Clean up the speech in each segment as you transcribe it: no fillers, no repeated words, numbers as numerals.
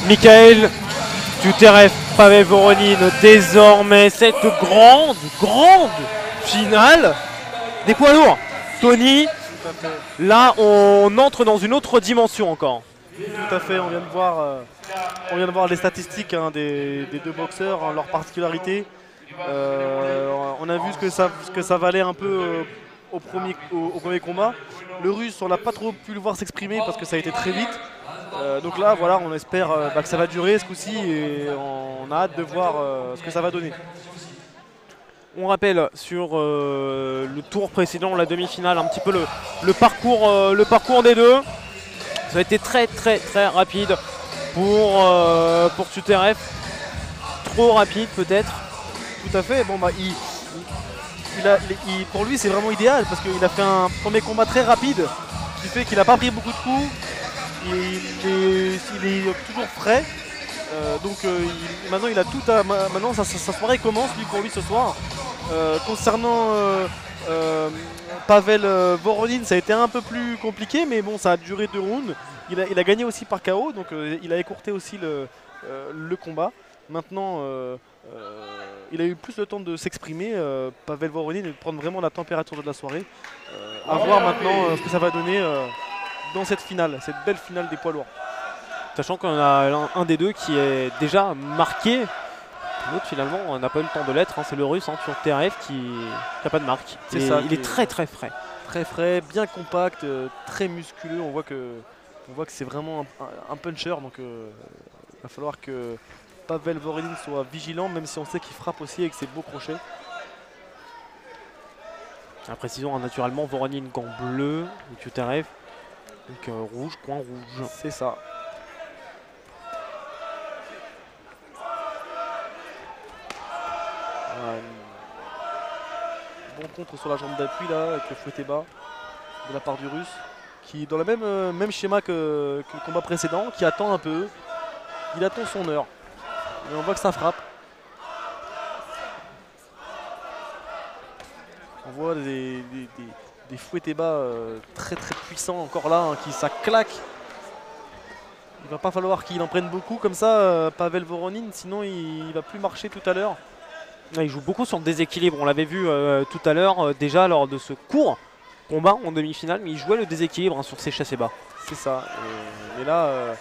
Mikhail Tuterev, Pavel Voronin, désormais cette grande finale des poids lourds. Tony, là on entre dans une autre dimension encore. Tout à fait, on vient de voir les statistiques des deux boxeurs, leurs particularités. On a vu ce que ça valait un peu au premier combat. Le russe, on n'a pas trop pu le voir s'exprimer parce que ça a été très vite. Donc là, voilà, on espère que ça va durer ce coup-ci et on a hâte de voir ce que ça va donner. On rappelle sur le tour précédent, la demi-finale, un petit peu le parcours des deux. Ça a été très rapide pour Tuterev. Trop rapide peut-être. Tout à fait. Bon, bah, pour lui, c'est vraiment idéal parce qu'il a fait un premier combat très rapide qui fait qu'il n'a pas pris beaucoup de coups. Il est toujours frais. Maintenant, il a tout à. Maintenant, sa soirée commence pour lui ce soir. Concernant Pavel Voronin, ça a été un peu plus compliqué, mais bon, ça a duré 2 rounds. Il a gagné aussi par KO, donc il a écourté aussi le combat. Maintenant, il a eu plus le temps de s'exprimer, Pavel Voronin, et de prendre vraiment la température de la soirée. À voir maintenant ce que ça va donner dans cette finale, cette belle finale des poids lourds. Sachant qu'on a un des deux qui est déjà marqué. L'autre finalement n'a pas eu le temps de l'être, c'est le russe Tuterev qui n'a pas de marque. Il est très frais. Très frais, bien compact, très musculeux. On voit que c'est vraiment un puncher, donc il va falloir que Pavel Voronin soit vigilant, même si on sait qu'il frappe aussi avec ses beaux crochets. Précisons naturellement Voronin gant bleu et Tuterev donc rouge, coin rouge. C'est ça. Bon contre sur la jambe d'appui là, avec le fouetté bas de la part du russe, qui est dans le même schéma que le combat précédent, qui attend un peu. Il attend son heure. Et on voit que ça frappe. On voit des fouettés bas très puissants encore là, qui ça claque. Il va pas falloir qu'il en prenne beaucoup comme ça, Pavel Voronin, sinon il va plus marcher tout à l'heure. Il joue beaucoup sur le déséquilibre, on l'avait vu tout à l'heure déjà lors de ce court combat en demi-finale, mais il jouait le déséquilibre sur ses chassés bas. C'est ça, et là,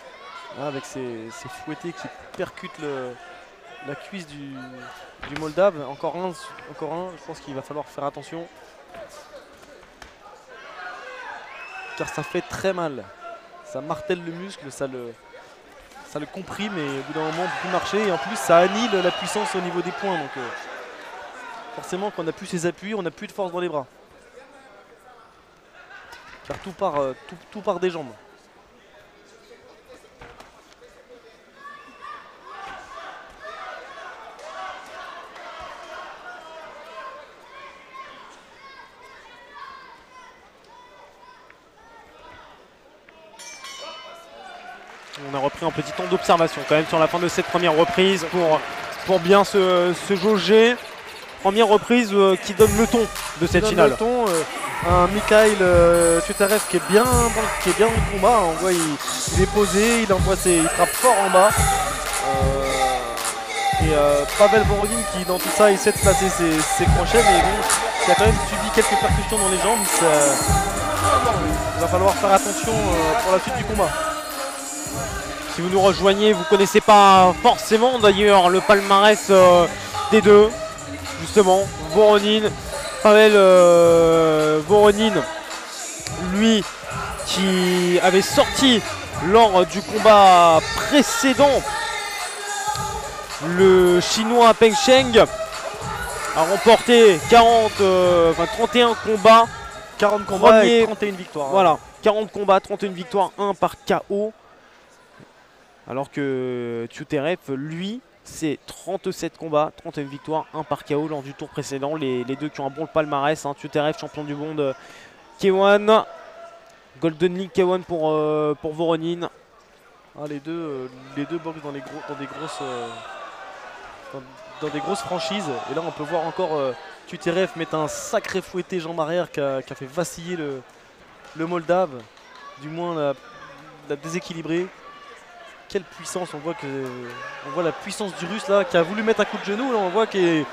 avec ces fouettés qui percutent la cuisse du Moldave, encore un, je pense qu'il va falloir faire attention. Car ça fait très mal, ça martèle le muscle, ça le comprime et au bout d'un moment on ne peut plus marcher et en plus ça annule la puissance au niveau des poings, donc forcément quand on n'a plus ses appuis, on n'a plus de force dans les bras. Car tout part des jambes. On a repris un petit temps d'observation quand même sur la fin de cette première reprise pour bien se jauger. Première reprise qui donne le ton de cette finale. Le ton, un Mikhail Tuterev qui est bien dans le combat. On voit il est posé, il frappe fort en bas. Pavel Voronin qui dans tout ça essaie de placer ses crochets, mais bon, il a quand même subi quelques percussions dans les jambes. Il va falloir faire attention pour la suite du combat. Si vous nous rejoignez, vous ne connaissez pas forcément d'ailleurs le palmarès des deux. Justement, Voronin, Pavel Voronin, lui qui avait sorti lors du combat précédent le chinois Peng Sheng, a remporté 31 combats. 40 combats et 31 victoires. Voilà, 40 combats, 31 victoires, 1 par KO. Alors que Tuterev, lui, c'est 37 combats, 31 victoires, 1 par KO lors du tour précédent. Les deux qui ont un bon palmarès, Tuterev, champion du monde K1, Golden League K1 pour Voronin. Les deux boxent dans des grosses franchises. Et là, on peut voir encore Tuterev mettre un sacré fouetté jambe arrière qui a fait vaciller le Moldave. du moins la déséquilibrer. Quelle puissance, on voit la puissance du Russe là qui a voulu mettre un coup de genou, là on voit qui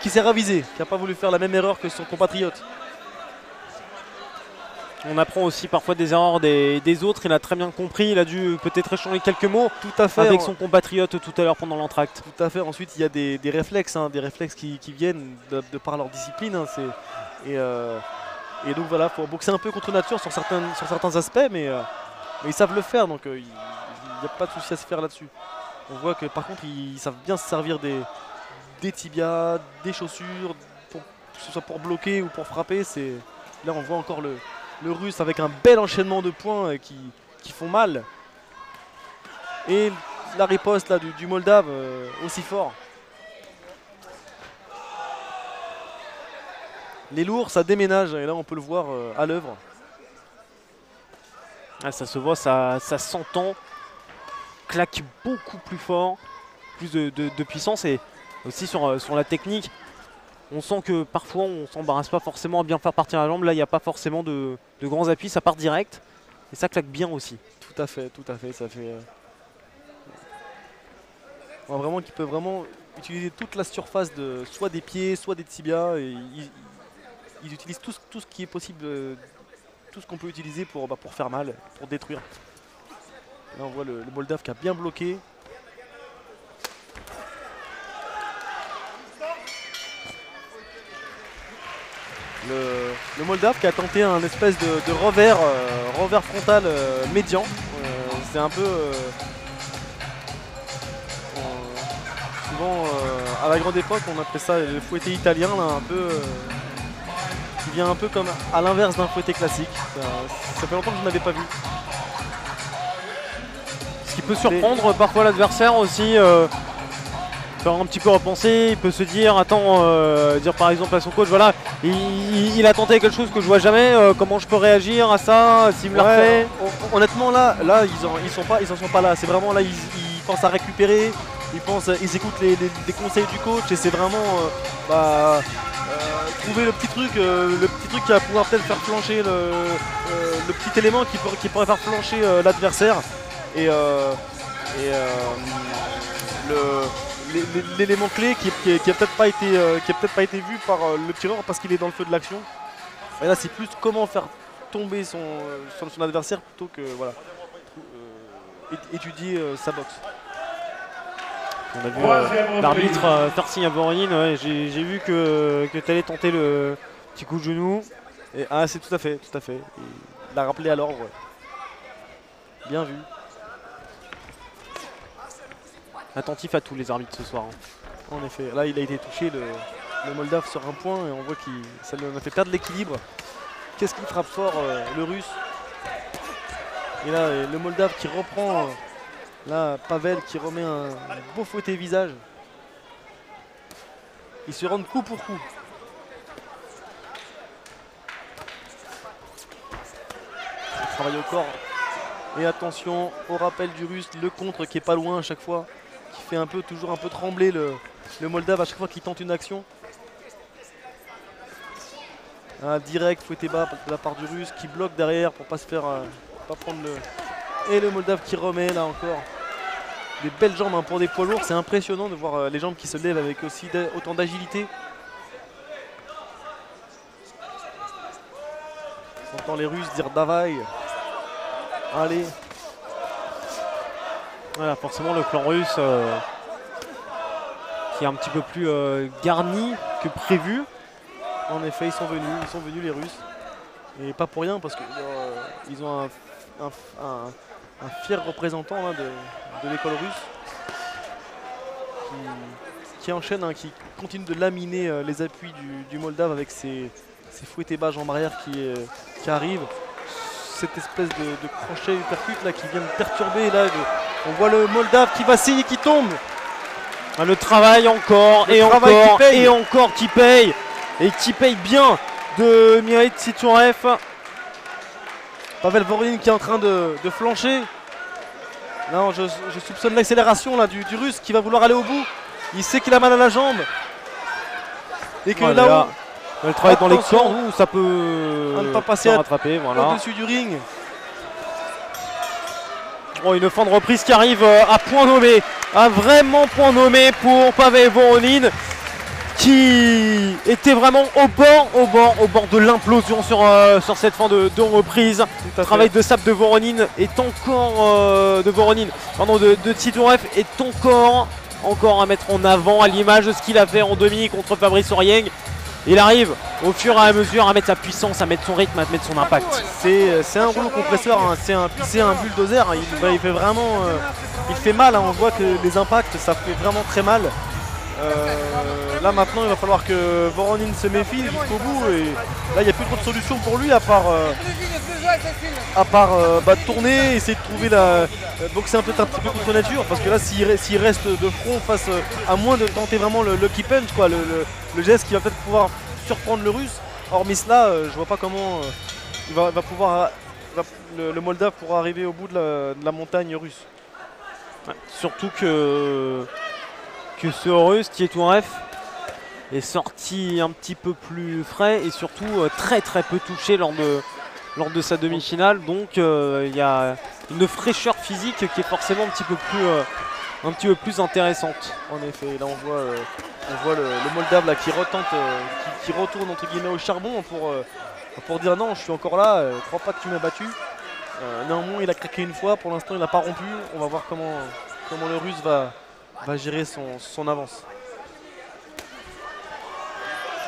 s'est ravisé, qui n'a pas voulu faire la même erreur que son compatriote. On apprend aussi parfois des erreurs des autres, il a très bien compris, il a dû peut-être échanger quelques mots Tout à fait, avec son compatriote tout à l'heure pendant l'entracte. Tout à fait, ensuite il y a des réflexes, hein, qui viennent de par leur discipline. Hein, et donc voilà, il faut boxer un peu contre nature sur certains aspects, mais ils savent le faire, donc il n'y a pas de souci à se faire là-dessus. On voit que par contre ils savent bien se servir des tibias, des chaussures, que ce soit pour bloquer ou pour frapper. Là on voit encore le Russe avec un bel enchaînement de points qui font mal. Et la riposte là, du Moldave aussi fort. Les lourds ça déménage et là on peut le voir à l'œuvre. Ah, ça se voit, ça s'entend. Claque beaucoup plus fort, plus de puissance et aussi sur la technique. On sent que parfois on s'embarrasse pas forcément à bien faire partir la jambe. Là il n'y a pas forcément de grands appuis, ça part direct et ça claque bien aussi. Tout à fait, ça fait... Vraiment qu'il peut vraiment utiliser toute la surface soit des pieds, soit des tibias. Et ils utilisent tout ce qui est possible, tout ce qu'on peut utiliser pour faire mal, pour détruire. Là on voit le Moldave qui a bien bloqué. Le Moldave qui a tenté un espèce de revers frontal médian. C'est un peu... souvent à la grande époque on appelait ça le fouetté italien, là, un peu, qui vient un peu comme à l'inverse d'un fouetté classique. Ça fait longtemps que je n'avais pas vu. Ce qui peut surprendre parfois l'adversaire aussi. Faire un petit peu repenser, il peut se dire, attends, dire par exemple à son coach, voilà, il a tenté quelque chose que je vois jamais, comment je peux réagir à ça, s'il me l'a refait. Honnêtement là ils en sont pas là, c'est vraiment là ils pensent à récupérer, ils écoutent les conseils du coach et c'est vraiment trouver le petit truc qui va pouvoir peut-être faire flancher le petit élément qui pourrait faire flancher l'adversaire et l'élément clé qui a peut-être pas été vu par le tireur parce qu'il est dans le feu de l'action. Et là c'est plus comment faire tomber son adversaire plutôt que voilà, étudier sa boxe. On a vu l'arbitre faire signe à Voronine, ouais, j'ai vu que tu allais tenter le petit coup de genou. Et, c'est tout à fait. Il l'a rappelé à l'ordre. Ouais. Bien vu. Attentif à tous les arbitres ce soir. En effet, là il a été touché le Moldave sur un point et on voit que ça lui a fait perdre l'équilibre. Qu'est-ce qu'il frappe fort le Russe. Et là le Moldave qui reprend, là Pavel qui remet un beau fouetté visage. Ils se rendent coup pour coup. Il travaille au corps. Et attention au rappel du Russe, le contre qui est pas loin à chaque fois. Qui fait toujours un peu trembler le Moldave à chaque fois qu'il tente une action. Un direct fouetté bas de la part du Russe qui bloque derrière pour pas se faire pas prendre le... Et le Moldave qui remet là encore. Des belles jambes pour des poids lourds, c'est impressionnant de voir les jambes qui se lèvent avec aussi autant d'agilité. On entend les Russes dire Davai. Allez. Voilà, forcément le clan russe qui est un petit peu plus garni que prévu. En effet, ils sont venus les Russes. Et pas pour rien parce qu'ils ont un fier représentant là, de l'école russe qui enchaîne, hein, qui continue de laminer les appuis du Moldave avec ses fouettés bas jambes arrière qui arrivent. Cette espèce de crochet uppercut là qui vient de perturber là. On voit le Moldave qui vacille et qui tombe. Le travail encore et encore qui paye. Et qui paye bien de Mirit Siturev. Pavel Voronine qui est en train de flancher. Non, je soupçonne l'accélération là du Russe qui va vouloir aller au bout. Il sait qu'il a mal à la jambe. Et que là où le travail dans les cordes où ça peut ne pas passer rattraper, voilà. Au-dessus du ring. Bon, une fin de reprise qui arrive à point nommé, à vraiment point nommé pour Pavel Voronin, qui était vraiment au bord de l'implosion sur cette fin de reprise. Le travail de sape de Voronin est encore de Titourev est encore à mettre en avant, à l'image de ce qu'il a fait en demi contre Fabrice Aurieng. Il arrive au fur et à mesure à mettre sa puissance, à mettre son rythme, à mettre son impact. C'est un rouleau compresseur, hein. C'est un bulldozer. Il fait vraiment, il fait mal, hein. On voit que les impacts, ça fait vraiment très mal. Là maintenant, il va falloir que Voronin se méfie jusqu'au bout. Et là, il n'y a plus trop de solution pour lui à part tourner, essayer de trouver boxer peut-être un petit peu contre nature. Parce que là, s'il reste de front face, à moins de tenter vraiment le keep punch, quoi, le geste qui va peut-être pouvoir surprendre le russe. Hormis cela, je vois pas comment le Moldave pourra arriver au bout de la montagne russe. Ouais, surtout que ce russe, Titourev, est sorti un petit peu plus frais et surtout très peu touché lors de sa demi-finale. Donc il y a une fraîcheur physique qui est forcément un petit peu plus intéressante. En effet, là on voit le Moldave là, qui retente, qui retourne entre guillemets au charbon pour dire non, je suis encore là, crois pas que tu m'as battu. Néanmoins, il a craqué une fois, pour l'instant il n'a pas rompu. On va voir comment le russe va gérer son avance.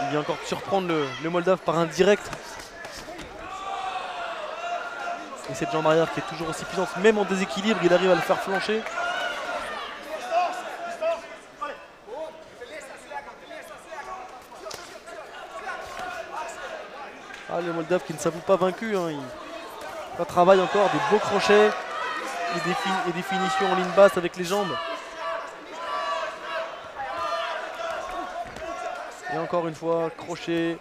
Il vient encore surprendre le Moldave par un direct. Et cette jambe arrière qui est toujours aussi puissante, même en déséquilibre, il arrive à le faire flancher. Ah, le Moldave qui ne s'avoue pas vaincu, hein. Il travaille encore, des beaux crochets et des finitions en ligne basse avec les jambes. Et encore une fois, crochet,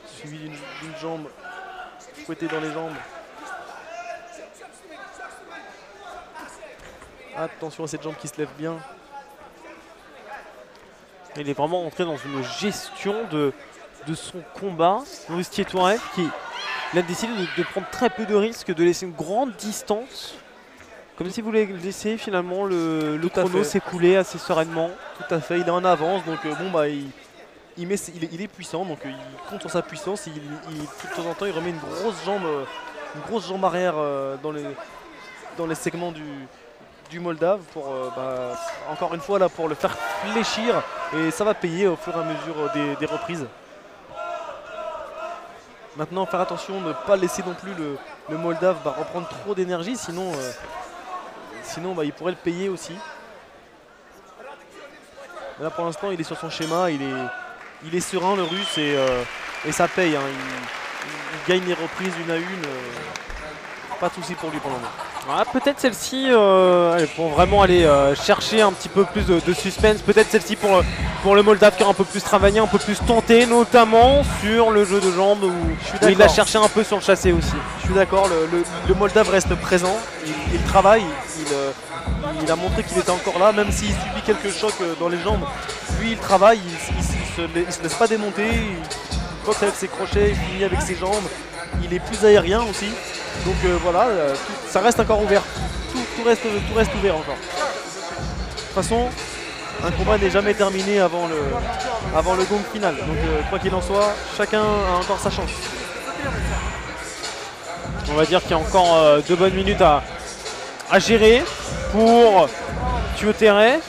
suivi d'une jambe fouettée dans les jambes. Attention à cette jambe qui se lève bien. Il est vraiment entré dans une gestion de son combat. Russ Titourev qui a décidé de prendre très peu de risques, de laisser une grande distance. Comme si vous voulez laisser finalement le chrono s'écouler assez sereinement. Tout à fait, il est en avance, donc bon bah il est puissant, donc il compte sur sa puissance. De temps en temps il remet une grosse jambe arrière dans les segments du Moldave pour encore une fois là pour le faire fléchir, et ça va payer au fur et à mesure des reprises. Maintenant, faire attention de ne pas laisser non plus le Moldave reprendre trop d'énergie, sinon il pourrait le payer aussi. Mais là pour l'instant il est sur son schéma, il est serein le russe, et ça paye, hein. Il gagne les reprises une à une, pas de souci pour lui pour le moment. Ah, peut-être celle-ci pour vraiment aller chercher un petit peu plus de suspense, peut-être celle-ci pour le Moldave qui a un peu plus travaillé, un peu plus tenté, notamment sur le jeu de jambes où il a cherché un peu sur le chassé aussi. Je suis d'accord, le Moldave reste présent, il travaille, il a montré qu'il était encore là, même s'il subit quelques chocs dans les jambes. Lui il travaille, il se laisse pas démonter, il boxe avec ses crochets, il finit avec ses jambes, il est plus aérien aussi. Donc voilà, ça reste encore ouvert, tout reste ouvert encore. De toute façon, un combat n'est jamais terminé avant le gong final. Donc quoi qu'il en soit, chacun a encore sa chance. On va dire qu'il y a encore 2 bonnes minutes à gérer pour Titourev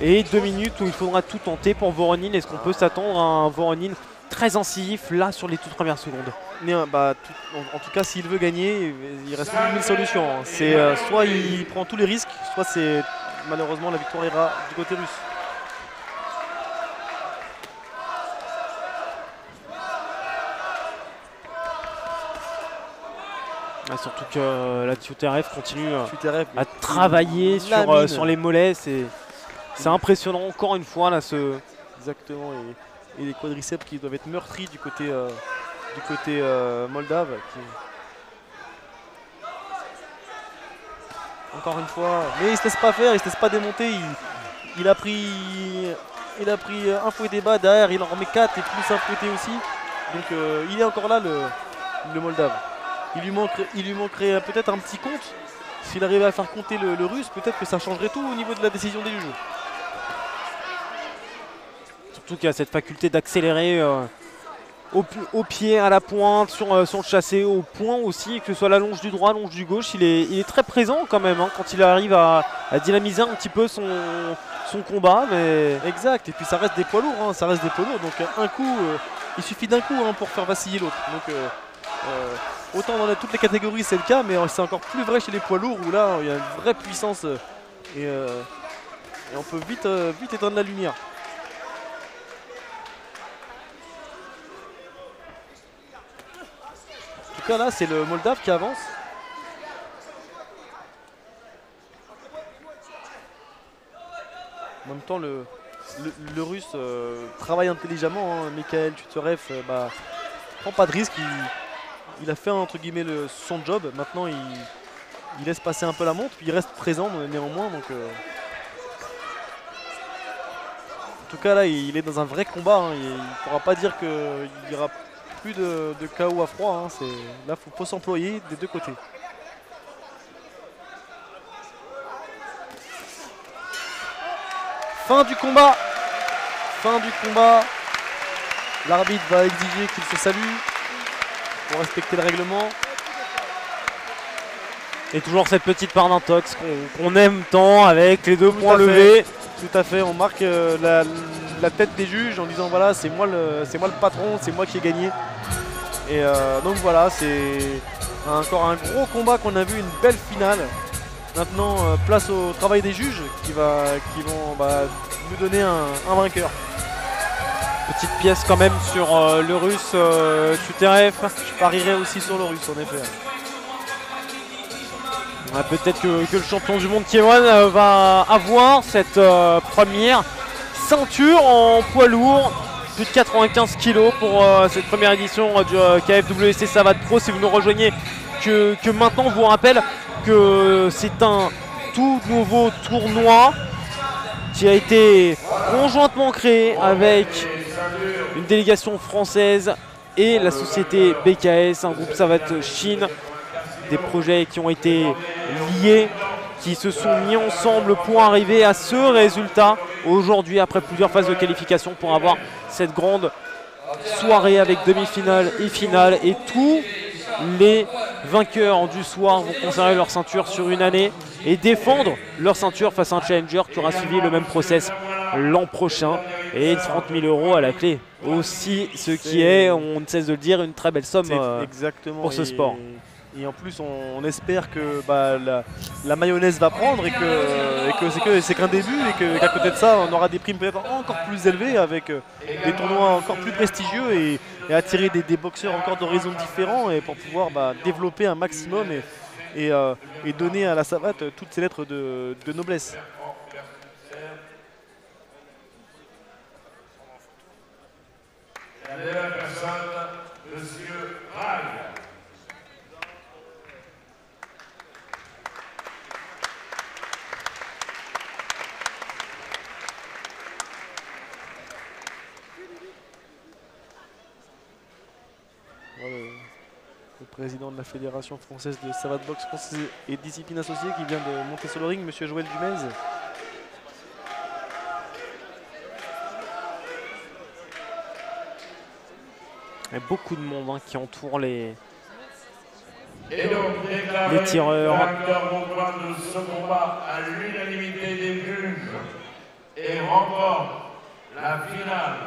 et 2 minutes où il faudra tout tenter pour Voronin. Est-ce qu'on peut s'attendre à un Voronin très incisif là sur les toutes premières secondes? En tout cas, s'il veut gagner, il reste plus une solution, hein. C'est soit il prend tous les risques, soit c'est malheureusement la victoire ira du côté russe. Surtout que la Titourev continue à travailler sur les mollets. C'est impressionnant encore une fois là. Exactement, et les quadriceps qui doivent être meurtris du côté moldave. Encore une fois, mais il se laisse pas faire, il se laisse pas démonter. Il a pris un fouet bas derrière, il en remet 4 et plus un fouetté aussi. Donc il est encore là le Moldave. Il lui manquerait peut-être un petit compte, s'il arrivait à faire compter le Russe, peut-être que ça changerait tout au niveau de la décision des juges. Surtout qu'il a cette faculté d'accélérer au pied, à la pointe, sur le chassé, au point aussi, que ce soit la longe du droit, longe du gauche. Il est très présent quand même hein, quand il arrive à dynamiser un petit peu son combat. Mais... Exact, et puis ça reste des poids lourds, hein, ça reste des poids lourds. Donc un coup, il suffit d'un coup hein, pour faire vaciller l'autre. Donc autant dans toutes les catégories c'est le cas, mais c'est encore plus vrai chez les poids lourds où là il y a une vraie puissance et on peut vite éteindre la lumière. En tout cas là c'est le Moldave qui avance. En même temps le Russe travaille intelligemment, hein. Mikhail Tutorev prend pas de risque, il a fait entre guillemets son job, maintenant il laisse passer un peu la montre, puis il reste présent néanmoins. Donc, en tout cas là il est dans un vrai combat, hein. Il ne pourra pas dire qu'il n'y aura plus de KO à froid, hein. Là il faut s'employer des deux côtés. Fin du combat. L'arbitre va exiger qu'il se salue pour respecter le règlement. Et toujours cette petite part d'intox qu'on aime tant avec les deux points levés. Tout à fait, on marque la tête des juges en disant voilà c'est moi le patron, c'est moi qui ai gagné. Et donc voilà, c'est encore un gros combat qu'on a vu, une belle finale. Maintenant place au travail des juges qui vont nous donner un vainqueur. Petite pièce quand même sur le Russe Tuterev. Je parierais aussi sur le Russe en effet. Peut-être que le champion du monde Kievan va avoir cette première ceinture en poids lourd. Plus de 95 kg pour cette première édition du KFWC Savate Pro. Si vous nous rejoignez que maintenant, on vous rappelle que c'est un tout nouveau tournoi qui a été conjointement créé avec une délégation française et la société BKS, un groupe Savate Chine. Des projets qui ont été liés, qui se sont mis ensemble pour arriver à ce résultat aujourd'hui après plusieurs phases de qualification pour avoir cette grande soirée avec demi-finale et finale. Et tous les vainqueurs du soir vont conserver leur ceinture sur une année et défendre leur ceinture face à un challenger qui aura suivi le même process l'an prochain. Et 30 000 € à la clé. Aussi, ce qui est, on ne cesse de le dire, une très belle somme pour ce sport. Et en plus, on espère que la mayonnaise va prendre et que c'est qu'un début et qu'à côté de ça, on aura des primes peut-être encore plus élevées avec des tournois encore plus prestigieux et attirer des boxeurs encore d'horizons différents et pour pouvoir développer un maximum et donner à la savate toutes ses lettres de noblesse. La dernière personne, Monsieur Rail. Le président de la Fédération française de savate boxe française et discipline associée qui vient de monter sur le ring, Monsieur Joël Dumez. Il y a beaucoup de monde qui entoure les tireurs. De ce combat à l'unanimité des juges et remporte la finale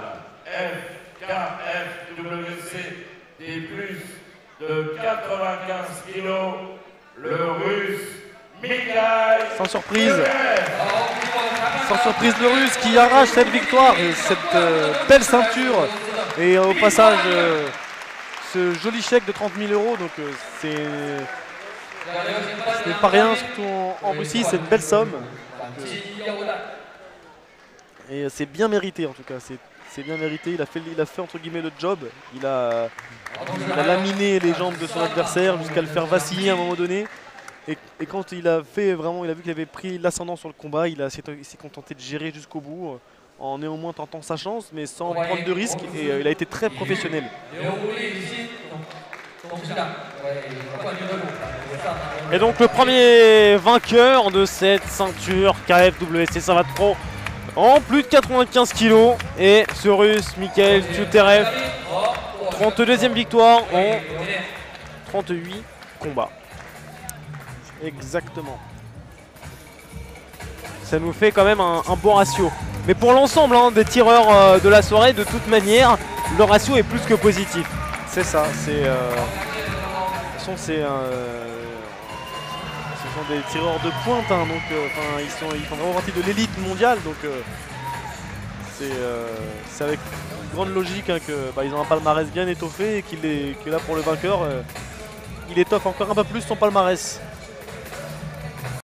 FKFWC des plus de 95 kg, le Russe Mikhail. Sans surprise, le Russe qui arrache cette victoire et cette belle ceinture. Et au passage, ce joli chèque de 30 000 €, donc ce n'est pas rien, surtout en Russie, c'est une belle somme. Et c'est bien mérité en tout cas, c'est bien mérité, il a fait entre guillemets le job, il a laminé les jambes de son adversaire jusqu'à le faire vaciller à un moment donné. Et quand il a vu qu'il avait pris l'ascendant sur le combat, il s'est contenté de gérer jusqu'au bout, en néanmoins tentant sa chance, mais sans prendre de risques, et il a été très professionnel. Et donc le premier vainqueur de cette ceinture KFWC Savate Pro en plus de 95 kg et ce russe Mikhail Tyuterev, 32e victoire en 38 combats. Exactement. Ça nous fait quand même un bon ratio. Mais pour l'ensemble des tireurs de la soirée, de toute manière, le ratio est plus que positif. C'est ça, c'est ce sont des tireurs de pointe, hein, donc ils font vraiment partie de l'élite mondiale, donc c'est avec une grande logique hein, qu'ils ont un palmarès bien étoffé et que là pour le vainqueur, il étoffe encore un peu plus son palmarès.